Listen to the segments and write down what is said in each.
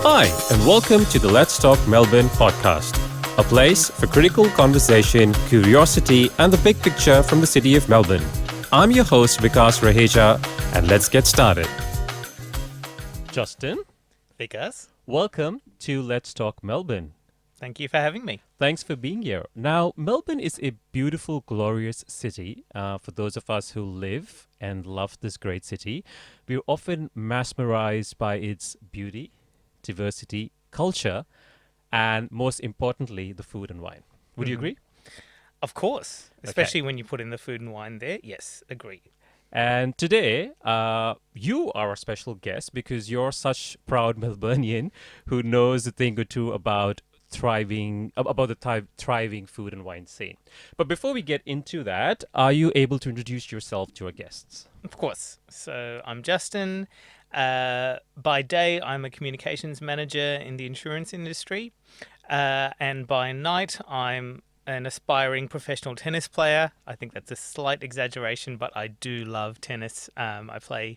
Hi, and welcome to the Let's Talk Melbourne podcast, a place for critical conversation, curiosity, and the big picture from the city of Melbourne. I'm your host, Vikas Raheja, and let's get started. Justin, Vikas, welcome to Let's Talk Melbourne. thank you for having me. Thanks for being here. Now, Melbourne is a beautiful, glorious city. For those of us who live and love this great city, we're often mesmerized by its beauty, diversity, culture, and most importantly, the food and wine. Would you agree? Of course, especially when you put in the food and wine there. Yes, agree. And today, you are a special guest because you're such proud Melburnian who knows a thing or two about thriving food and wine scene. But before we get into that, are you able to introduce yourself to our guests? Of course. So I'm Justin. By day, I'm a communications manager in the insurance industry. And by night, I'm an aspiring professional tennis player. I think that's a slight exaggeration, but I do love tennis. I play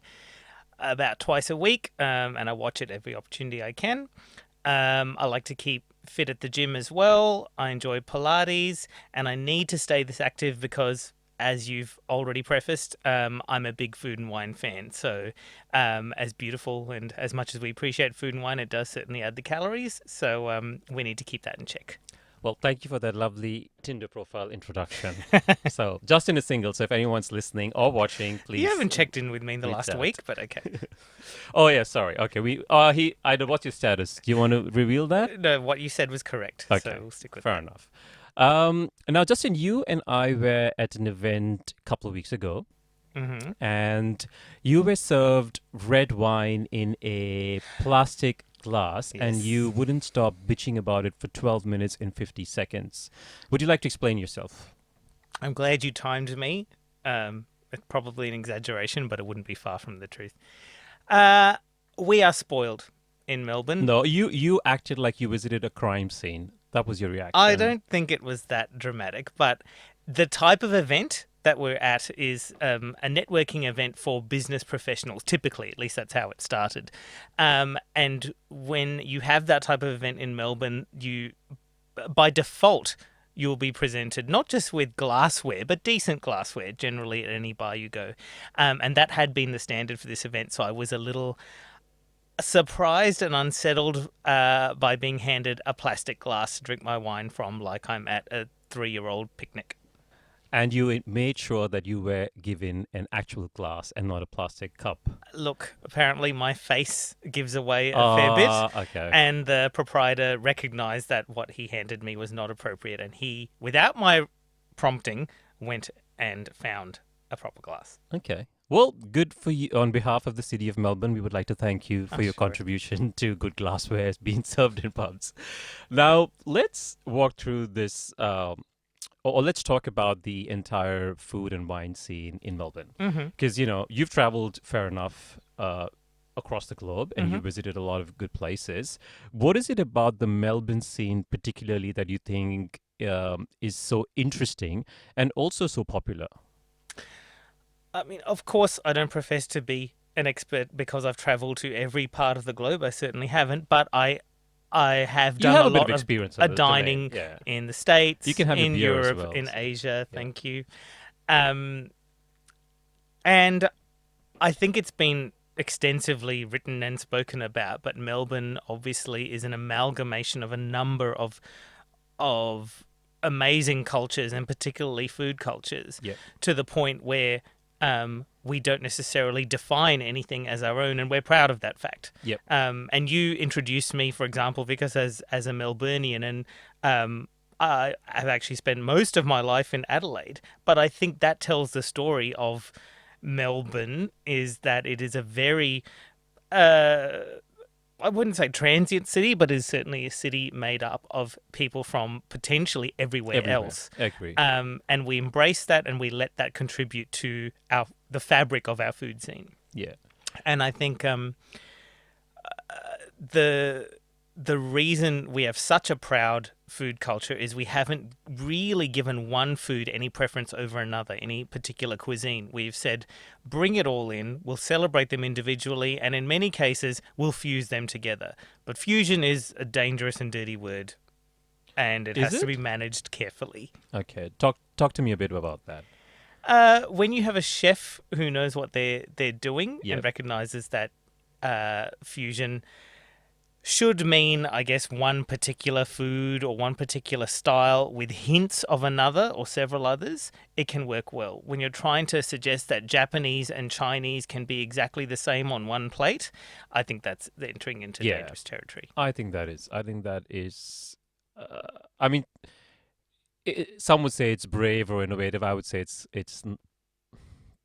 about twice a week, and I watch it every opportunity I can. I like to keep fit at the gym as well. I enjoy Pilates, and I need to stay this active because, as you've already prefaced, I'm a big food and wine fan. So as beautiful and as much as we appreciate food and wine, it does certainly add the calories. So we need to keep that in check. Well, thank you for that lovely Tinder profile introduction. So, Justin is single, so if anyone's listening or watching, please. You haven't checked in with me in the reach last out. week, but okay. Oh, yeah, sorry. Okay, what's your status? Do you want to reveal that? No, what you said was correct. Okay, So we'll stick with fair that. enough. Now, Justin, you and I were at an event a couple of weeks ago, and you were served red wine in a plastic glass, and Yes. you wouldn't stop bitching about it for 12 minutes and 50 seconds. Would you like to explain yourself? I'm glad you timed me. It's probably an exaggeration, but it wouldn't be far from the truth. We are spoiled in Melbourne. No, you acted like you visited a crime scene. That was your reaction. I don't think it was that dramatic, but the type of event that we're at is a networking event for business professionals, typically. At least that's how it started. And when you have that type of event in Melbourne, by default, you'll be presented not just with glassware, but decent glassware, generally at any bar you go. And that had been the standard for this event, so I was a little surprised and unsettled by being handed a plastic glass to drink my wine from, like I'm at a 3-year-old picnic. And you made sure that you were given an actual glass and not a plastic cup. Look, apparently my face gives away a fair bit, Okay. and the proprietor recognized that what he handed me was not appropriate, and he, without my prompting, went and found a proper glass. Okay. Well, good for you. On behalf of the city of Melbourne, we would like to thank you for your sure. contribution to good glassware being served in pubs. Now, let's walk through this, or let's talk about the entire food and wine scene in Melbourne. Because, you've traveled fair enough across the globe and you visited a lot of good places. What is it about the Melbourne scene particularly that you think is so interesting and also so popular? I mean, of course, I don't profess to be an expert because I've traveled to every part of the globe. I certainly haven't, but I have done have a a bit lot of of experience on the dining domain, yeah. in the States, You can have your in beer as Europe, well, in so, Asia. yeah. Thank you. And I think it's been extensively written and spoken about, but Melbourne obviously is an amalgamation of a number of amazing cultures, and particularly food cultures, Yeah. to the point where we don't necessarily define anything as our own, and we're proud of that fact. Yep. And you introduced me, for example, because as a Melburnian, and I have actually spent most of my life in Adelaide, but I think that tells the story of Melbourne, is that it is a very I wouldn't say transient city, but is certainly a city made up of people from potentially everywhere else. I agree. And we embrace that, and we let that contribute to the fabric of our food scene. Yeah. And I think the reason we have such a proud food culture is we haven't really given one food any preference over another, any particular cuisine. We've said, bring it all in, we'll celebrate them individually, and in many cases, we'll fuse them together. But fusion is a dangerous and dirty word, and it Is has to it? be managed carefully. Okay, talk to me a bit about that. When you have a chef who knows what they're doing Yep. and recognizes that fusion should mean, I guess, one particular food or one particular style with hints of another or several others, it can work well. When you're trying to suggest that Japanese and Chinese can be exactly the same on one plate, I think that's entering into Yeah. dangerous territory. I think that is. I think that is. I mean, some would say it's brave or innovative. I would say it's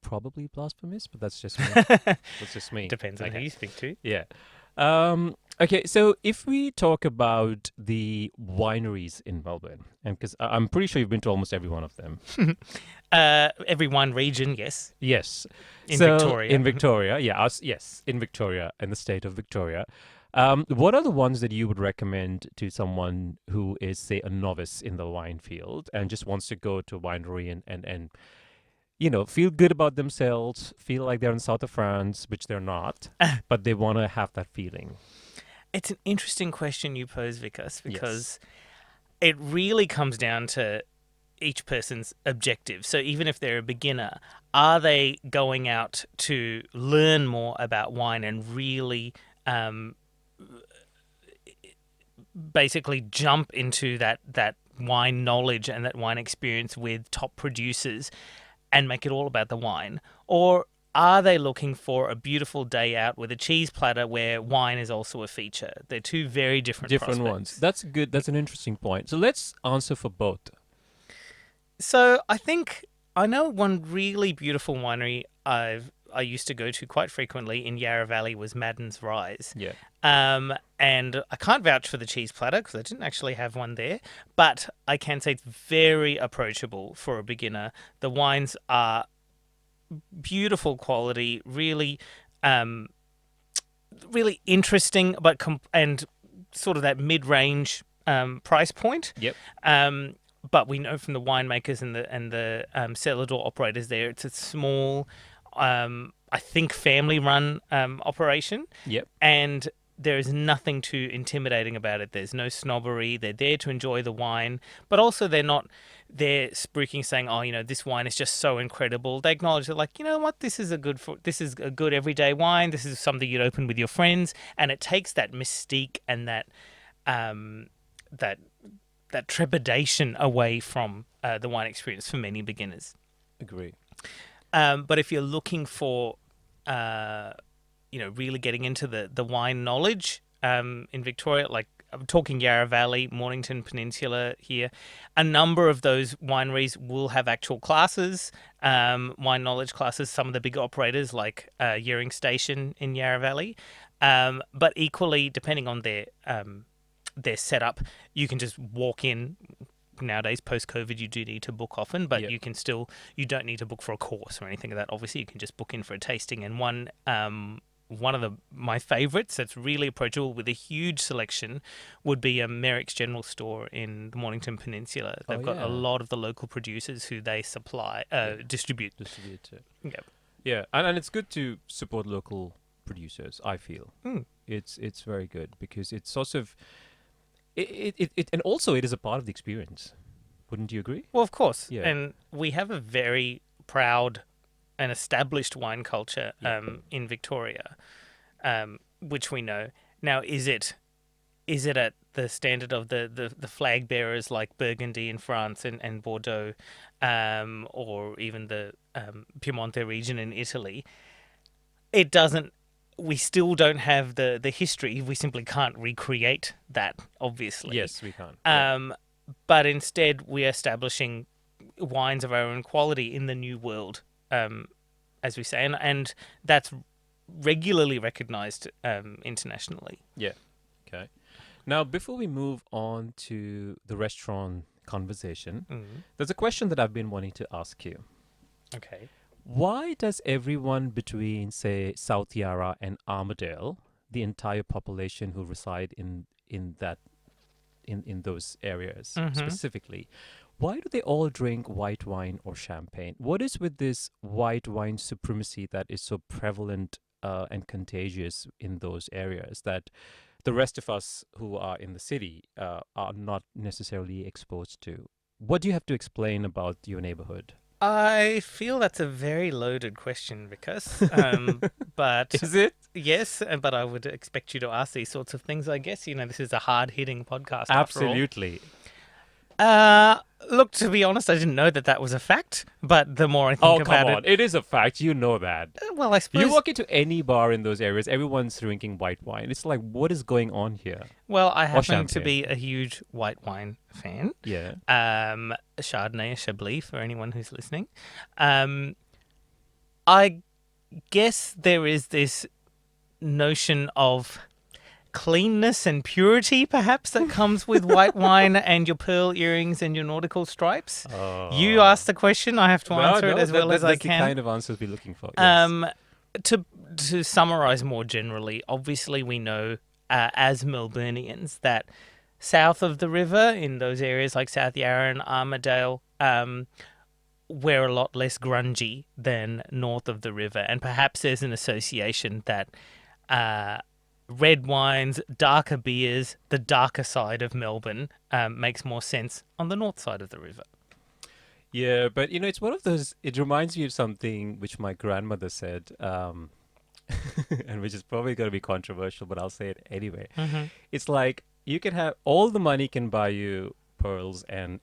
probably blasphemous, but that's just me. That's just me. Depends on who Okay. you speak to. Yeah. Okay. So if we talk about the wineries in Melbourne, and because I'm pretty sure you've been to almost every one of them. Every one region, yes. Yes. In So Victoria. in Victoria, yeah, yes, in Victoria, in the state of Victoria. What are the ones that you would recommend to someone who is, say, a novice in the wine field and just wants to go to a winery and feel good about themselves, feel like they're in south of France, which they're not, but they want to have that feeling? It's an interesting question you pose, Vikas, Yes. because it really comes down to each person's objective. So even if they're a beginner, are they going out to learn more about wine and really basically jump into that wine knowledge and that wine experience with top producers and make it all about the wine? Or are they looking for a beautiful day out with a cheese platter where wine is also a feature? They're two very different Different prospects. ones. That's good. That's an interesting point. So let's answer for both. So I think I know one really beautiful winery I used to go to quite frequently in Yarra Valley was Madden's Rise. Yeah. And I can't vouch for the cheese platter because I didn't actually have one there, but I can say it's very approachable for a beginner. The wines are beautiful quality, really, really interesting, but and sort of that mid-range price point. Yep. But we know from the winemakers and the cellar door operators there, it's a small, I think, family-run operation. Yep. And there is nothing too intimidating about it. There's no snobbery. They're there to enjoy the wine, but also they're not there spruiking, saying, "Oh, this wine is just so incredible." They acknowledge that, like, you know what, this is a good everyday wine. This is something you'd open with your friends, and it takes that mystique and that that trepidation away from the wine experience for many beginners. Agree. But if you're looking for really getting into the wine knowledge in Victoria, like I'm talking Yarra Valley, Mornington Peninsula here, a number of those wineries will have actual classes, wine knowledge classes, some of the big operators like Yearing Station in Yarra Valley. But equally, depending on their setup, you can just walk in. Nowadays, post-COVID, you do need to book often, but Yep. you don't need to book for a course or anything like that. Obviously, you can just book in for a tasting. And one of my favourites that's really approachable with a huge selection would be a Merrick's General Store in the Mornington Peninsula. They've got yeah. a lot of the local producers who they supply, distribute. Distributor. Yep. Yeah, and it's good to support local producers. I feel it's very good because it's sort of it and also it is a part of the experience. Wouldn't you agree? Well, of course. Yeah. And we have a very proud and established wine culture in Victoria, which we know. Now, is it at the standard of the flag bearers like Burgundy in France and Bordeaux, or even the Piemonte region in Italy? It doesn't. We still don't have the history. We simply can't recreate that, obviously. Yes, we can. But instead, we're establishing wines of our own quality in the new world, as we say, and that's regularly recognised internationally. Yeah. Okay. Now, before we move on to the restaurant conversation, there's a question that I've been wanting to ask you. Okay. Why does everyone between, say, South Yarra and Armadale, the entire population who reside in that in those areas Mm-hmm. specifically. Why do they all drink white wine or champagne? What is with this white wine supremacy that is so prevalent and contagious in those areas that the rest of us who are in the city are not necessarily exposed to? What do you have to explain about your neighborhood? I feel that's a very loaded question, Vikas. But Is it? yes, but I would expect you to ask these sorts of things, I guess. This is a hard-hitting podcast after all. Absolutely. Uh, Look, to be honest, I didn't know that was a fact, but the more I think Oh, come about on. It is a fact. You know that. well, I You suppose, walk into any bar in those areas, everyone's drinking white wine. It's like, what is going on here? well, I Or happen to champagne. be a huge white wine fan. Yeah. Chardonnay, Chablis, for anyone who's listening. I guess there is this notion of cleanness and purity, perhaps, that comes with white wine and your pearl earrings and your nautical stripes. You asked the question, I have to answer it as well as I that's the can. kind of answers we're looking for. Yes. To summarize more generally, obviously we know as Melburnians that south of the river, in those areas like South Yarra and Armidale, we're a lot less grungy than north of the river, and perhaps there's an association that red wines, darker beers, the darker side of Melbourne makes more sense on the north side of the river. Yeah, but it's one of those. It reminds me of something which my grandmother said, and which is probably going to be controversial, but I'll say it anyway. Mm-hmm. It's like you can have all the money can buy you pearls and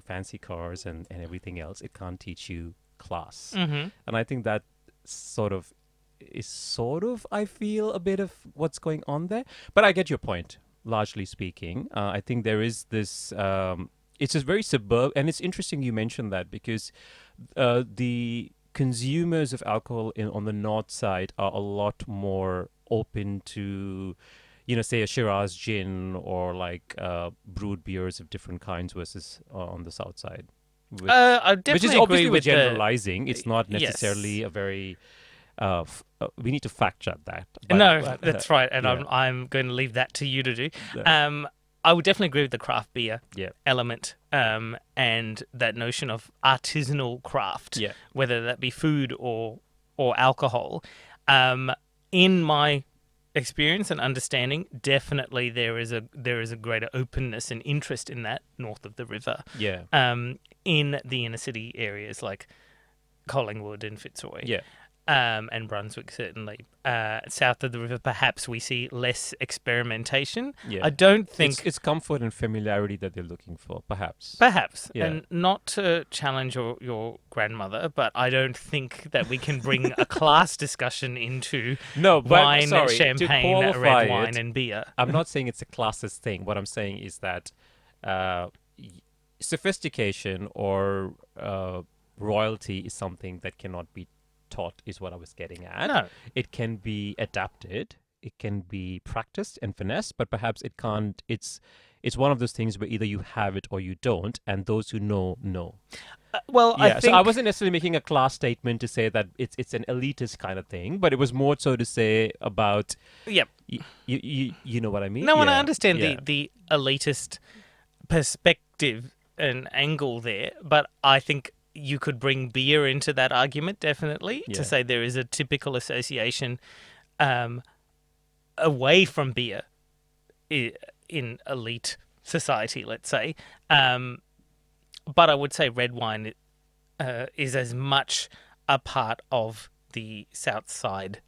fancy cars and everything else. It can't teach you class, Mm-hmm. and I think that sort of I feel a bit of what's going on there. But I get your point. Largely speaking, I think there is this. It's just very suburb, and it's interesting you mentioned that because the consumers of alcohol on the north side are a lot more open to, say a Shiraz gin or like brewed beers of different kinds versus on the south side. I Which is definitely obviously agree we're with generalizing. It's not yes. necessarily a very. We need to fact check that. No, that's right, and yeah. I'm going to leave that to you to do. Yeah. I would definitely agree with the craft beer Yeah. element, and that notion of artisanal craft, Yeah. whether that be food or alcohol. In my experience and understanding, definitely there is a greater openness and interest in that north of the river. Yeah. In the inner city areas like Collingwood and Fitzroy. Yeah. And Brunswick, certainly. South of the river, perhaps we see less experimentation. Yeah. I don't think... It's comfort and familiarity that they're looking for, perhaps. Perhaps. Yeah. And not to challenge your grandmother, but I don't think that we can bring a class discussion into wine, champagne, red wine, and beer. I'm not saying it's a classist thing. What I'm saying is that sophistication or royalty is something that cannot be taught, is what I was getting at. No. It can be adapted, it can be practiced and finessed, but perhaps it can't. It's one of those things where either you have it or you don't, and those who know. I think... So I wasn't necessarily making a class statement to say that it's an elitist kind of thing, but it was more so to say about. Yep. You know what I mean? No, and I understand the elitist perspective and angle there, but I think you could bring beer into that argument, definitely, to say there is a typical association away from beer in elite society, let's say. But I would say red wine is as much a part of the South Side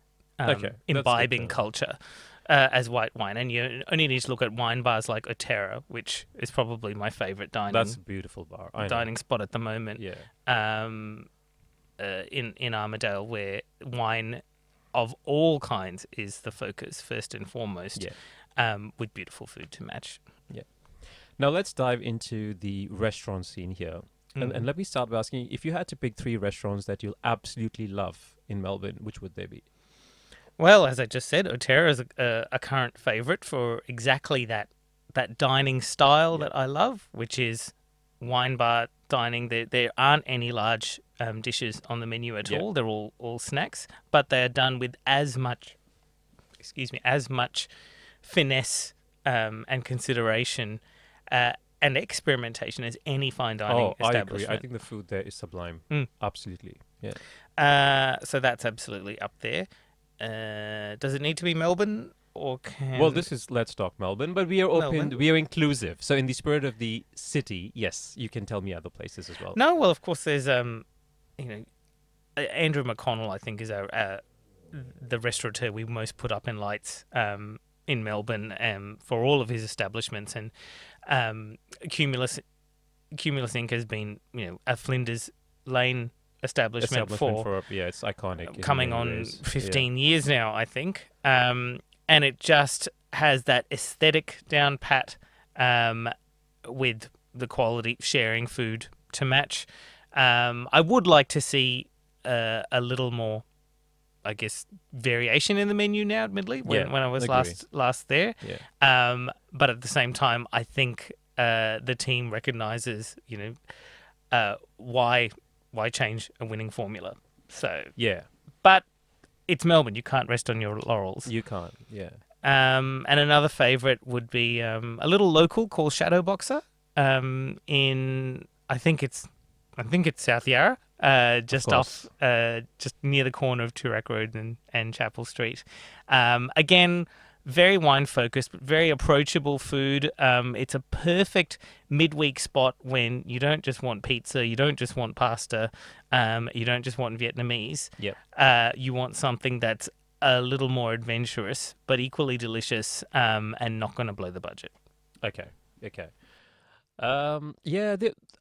imbibing culture as white wine. And you only need to look at wine bars like Otera, which is probably my favourite dining. That's a beautiful bar. Dining spot at the moment. Yeah. In Armidale, where wine of all kinds is the focus first and foremost. Yeah. With beautiful food to match. Yeah. Now let's dive into the restaurant scene here. And let me start by asking, if you had to pick 3 restaurants that you'll absolutely love in Melbourne, which would they be? Well, as I just said, Otera is a current favourite for exactly that dining style that I love, which is wine bar dining. There aren't any large dishes on the menu at all. They're all snacks, but they are done with as much finesse and consideration and experimentation as any fine dining I agree. I establishment. think the food there is sublime. Absolutely. Yeah. So that's absolutely up there. Does it need to be Melbourne or Well, can this is Let's Talk Melbourne, but we are open. Melbourne? We are inclusive. So, in the spirit of the city, yes, you can tell me other places as well. No, well, of course, there's Andrew McConnell, I think, is our the restaurateur we most put up in lights in Melbourne for all of his establishments, and Cumulus Inc. has been a Flinders Lane establishment for it's iconic. In coming many on ways. 15 years now, I think, and it just has that aesthetic down pat with the quality, sharing food to match. I would like to see a little more, I guess, variation in the menu now, admittedly, when I was agree. last there. Yeah. But at the same time, I think the team recognises, why change a winning formula. So Yeah. but it's Melbourne. You can't rest on your laurels. You can't. Yeah. And another favourite would be a little local called Shadow Boxer. In I think it's South Yarra, just just near the corner of Toorak Road and Chapel Street. Again, very wine focused, but very approachable food. It's a perfect midweek spot when you don't just want pizza, you don't just want pasta, you don't just want Vietnamese. Yep. You want something that's a little more adventurous, but equally delicious, and not going to blow the budget. Okay. Yeah.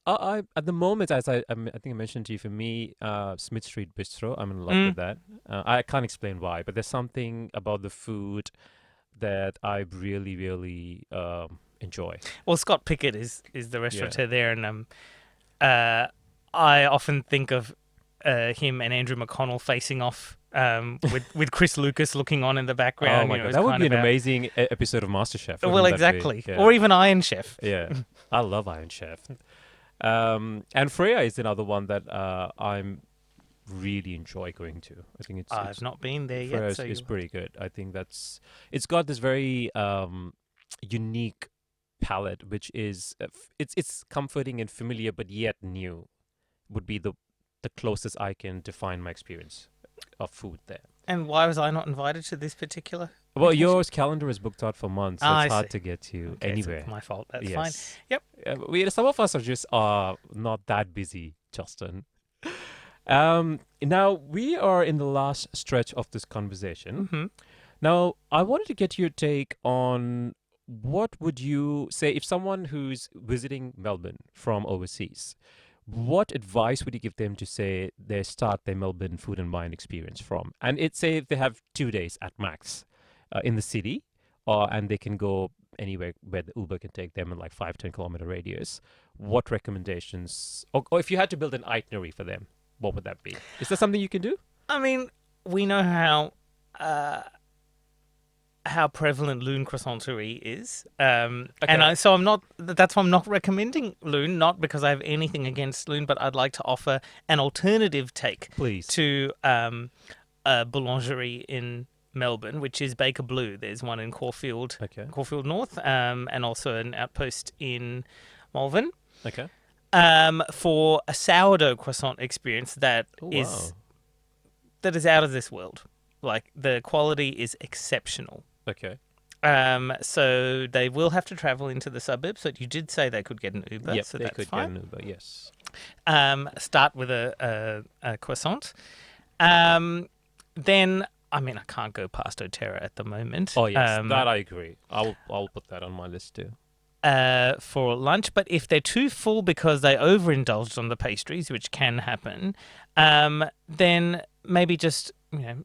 I at the moment, as I think I mentioned to you, for me, Smith Street Bistro, I'm in love with that. I can't explain why, but there's something about the food that I really, really enjoy. Well, Scott Pickett is the restaurateur there, and I often think of him and Andrew McConnell facing off with Chris Lucas looking on in the background. Oh my god, that would be an amazing episode of MasterChef. Well, exactly, or even Iron Chef. Yeah, I love Iron Chef. And Freya is another one that I'm really enjoy going to. I think I've not been there Freya yet. So it's pretty good. I think it's got this very unique palette, which is it's comforting and familiar, but yet new. Would be the closest I can define my experience of food there. And why was I not invited to this particular? Well, occasion? your calendar is booked out for months, so it's hard to get to anywhere. So my fault. That's Yes. fine. Yep. Some of us are just not that busy, Justin. Now we are in the last stretch of this conversation. Mm-hmm. Now, I wanted to get your take on what would you say if someone who's visiting Melbourne from overseas, what advice would you give them to say they start their Melbourne food and wine experience from? And it's say if they have 2 days at max in the city, and they can go anywhere where the Uber can take them in like 5-10 kilometer radius. What recommendations, or if you had to build an itinerary for them, what would that be? Is that something you can do? I mean, we know how prevalent Loon croissanterie is, and so I'm not. That's why I'm not recommending Loon. Not because I have anything against Loon, but I'd like to offer an alternative take, Please, to a boulangerie in Melbourne, which is Baker Blue. There's one in Caulfield North, and also an outpost in Malvern. Okay. For a sourdough croissant experience that is out of this world. Like, the quality is exceptional. Okay. So they will have to travel into the suburbs. So you did say they could get an Uber. Yep, so they that's could fine. get an Uber. Yes. Start with a croissant. Then, I mean, I can't go past Otera at the moment. Oh yes, that I agree. I'll put that on my list too. For lunch, but if they're too full because they overindulged on the pastries, which can happen, then maybe just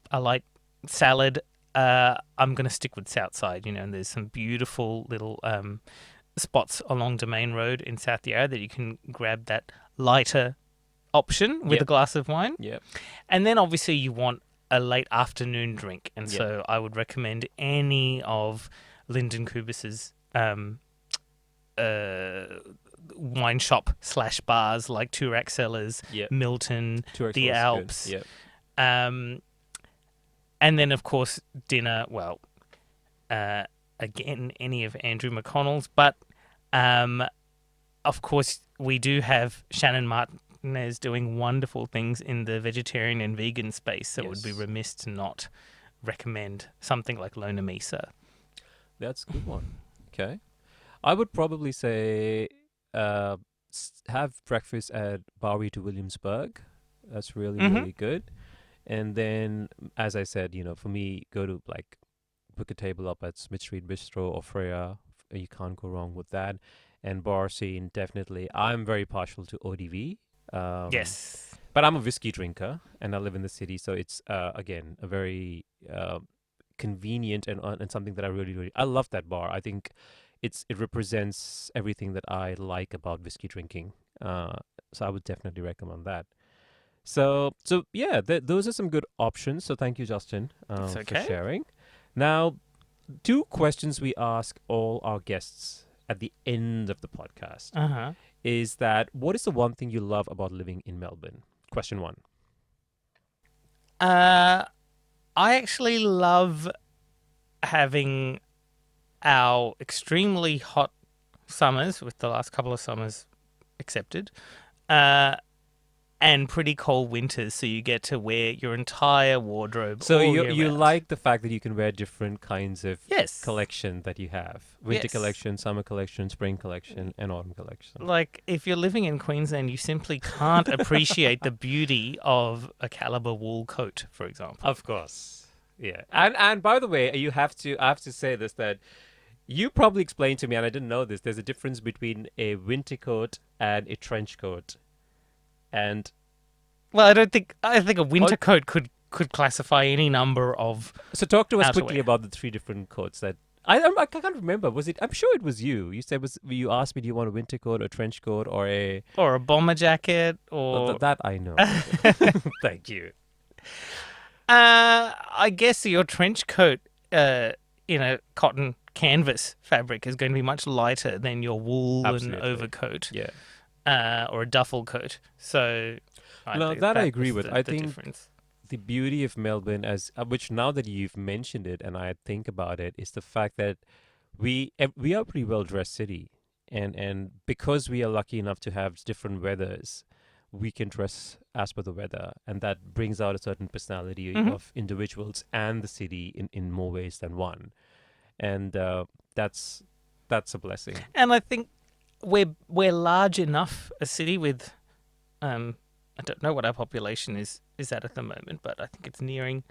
a light salad. I'm going to stick with Southside, and there's some beautiful little spots along Domain Road in South Yarra that you can grab that lighter option with a glass of wine. Yep. And then obviously you want a late afternoon drink, and so I would recommend any of Lyndon Kubis's wine shop / bars like Toorak Cellars, Milton, the Alps. Yep. And then, of course, dinner. Well, again, any of Andrew McConnell's, but Of course, we do have Shannon Martinez doing wonderful things in the vegetarian and vegan space, so it would be Yes. remiss to not recommend something like Lona Misa. That's a good one. Okay. I would probably say uh, have breakfast at Bowie to Williamsburg. That's really, Mm-hmm. really good. And then, as I said, for me, go to like book a table up at Smith Street Bistro or Freya. You can't go wrong with that. And bar scene, definitely. I'm very partial to ODV. Um, Yes. but I'm a whiskey drinker and I live in the city. So it's, again, a very convenient and something that I really, really, I love that bar. I think it represents everything that I like about whiskey drinking. So I would definitely recommend that. So yeah, those are some good options. So thank you, Justin, It's for okay. sharing. Now, two questions we ask all our guests at the end of the podcast Uh-huh. is that what is the one thing you love about living in Melbourne? Question one. Uh, I actually love having our extremely hot summers, with the last couple of summers accepted, uh, and pretty cold winters, so you get to wear your entire wardrobe So all you year you round. like the fact that you can wear different kinds of Yes. collection that you have: winter Yes. collection, summer collection, spring collection, and autumn collection. Like, if you're living in Queensland, you simply can't appreciate the beauty of a Caliber wool coat, for example. Of course. Yeah. And by the way, I have to say this that you probably explained to me, and I didn't know this. There's a difference between a winter coat and a trench coat. And Well, I think a oh, winter coat could classify any number of so talk to us quickly outerwear. about the three different coats that I can't remember. Was it? I'm sure it was you. You said you asked me, do you want a winter coat, a trench coat, or a Or a bomber jacket, or that I know. Thank you. I guess your trench coat in a cotton canvas fabric is going to be much lighter than your woolen Absolutely. overcoat Yeah. or a duffel coat. So I No, think that I that agree was with. the, I the think difference. the beauty of Melbourne, as which now that you've mentioned it, and I think about it, is the fact that we are a pretty well dressed city, and because we are lucky enough to have different weathers, we can dress as per the weather, and that brings out a certain personality Hmm. of individuals and the city in more ways than one, and that's that's a blessing. And I think we're large enough a city with um I don't know what our population is at the moment, but I think it's nearing.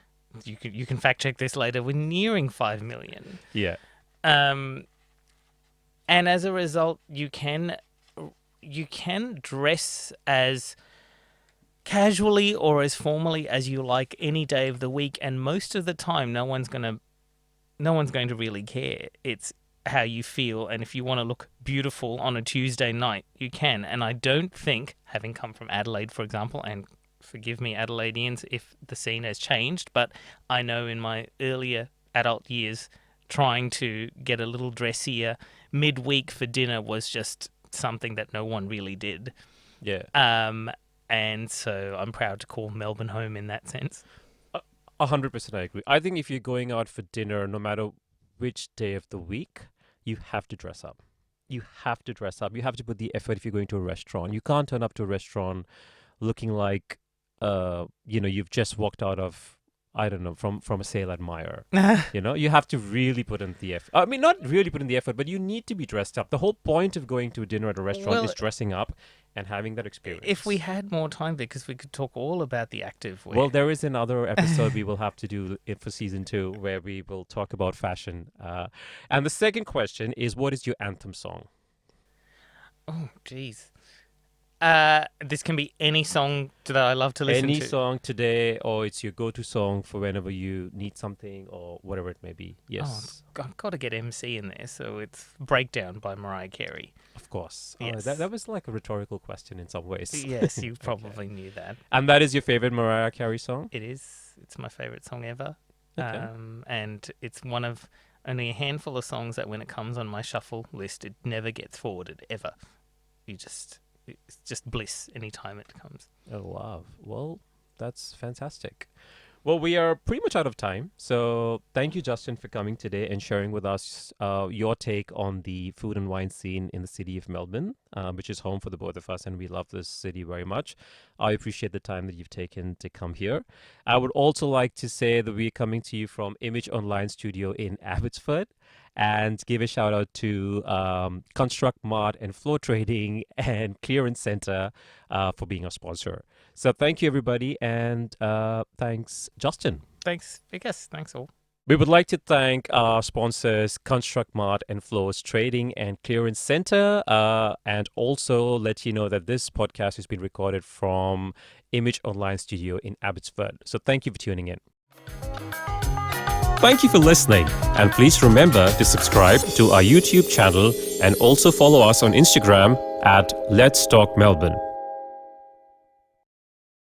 You can fact check this later. We're nearing 5 million. Yeah, Um, and as a result, you can dress as casually or as formally as you like any day of the week, and most of the time, no one's going to really care. It's how you feel, and if you want to look beautiful on a Tuesday night, you can. And I don't think, having come from Adelaide, for example, and forgive me, Adelaideans, if the scene has changed, but I know in my earlier adult years, trying to get a little dressier midweek for dinner was just something that no one really did. yeah. Um, and so I'm proud to call Melbourne home in that sense. 100% I agree. I think if you're going out for dinner, no matter which day of the week, you have to dress up. You have to dress up. You have to put the effort if you're going to a restaurant. You can't turn up to a restaurant looking like, you've just walked out of, I don't know, from a sale at Myer. You have to really put in the effort. I mean, not really put in the effort, but you need to be dressed up. The whole point of going to a dinner at a restaurant Well, is dressing up and having that if we experience. had more time, because we could talk all about the active Well, wear. there is another episode we will have to do it for season two where we will talk about fashion. And the second question is, what is your anthem song? Oh, jeez. This can be any song that I love to listen Any to. song today, or it's your go-to song for whenever you need something, or whatever it may be. Oh, Yes, I've got to get MC in there, so it's Breakdown by Mariah Carey. of course. That Yes. that was like a rhetorical question in some ways. Yes, you Okay. probably knew that. And that is your favorite Mariah Carey song? It is. It's my favorite song ever. Okay. And it's one of only a handful of songs that when it comes on my shuffle list, it never gets forwarded, ever. It's just bliss anytime it comes. Oh wow. Well, that's fantastic. Well, we are pretty much out of time. So thank you, Justin, for coming today and sharing with us your take on the food and wine scene in the city of Melbourne, which is home for the both of us. And we love this city very much. I appreciate the time that you've taken to come here. I would also like to say that we're coming to you from Image Online Studio in Abbotsford. And give a shout out to Construct Mart and Floor Trading and Clearance Center for being our sponsor. So thank you, everybody, and thanks, Justin. Thanks, Vikas. Thanks all. We would like to thank our sponsors, Construct Mart and Floors Trading and Clearance Center, and also let you know that this podcast has been recorded from Image Online Studio in Abbotsford. So thank you for tuning in. Thank you for listening, and please remember to subscribe to our YouTube channel and also follow us on Instagram at Let's Talk Melbourne.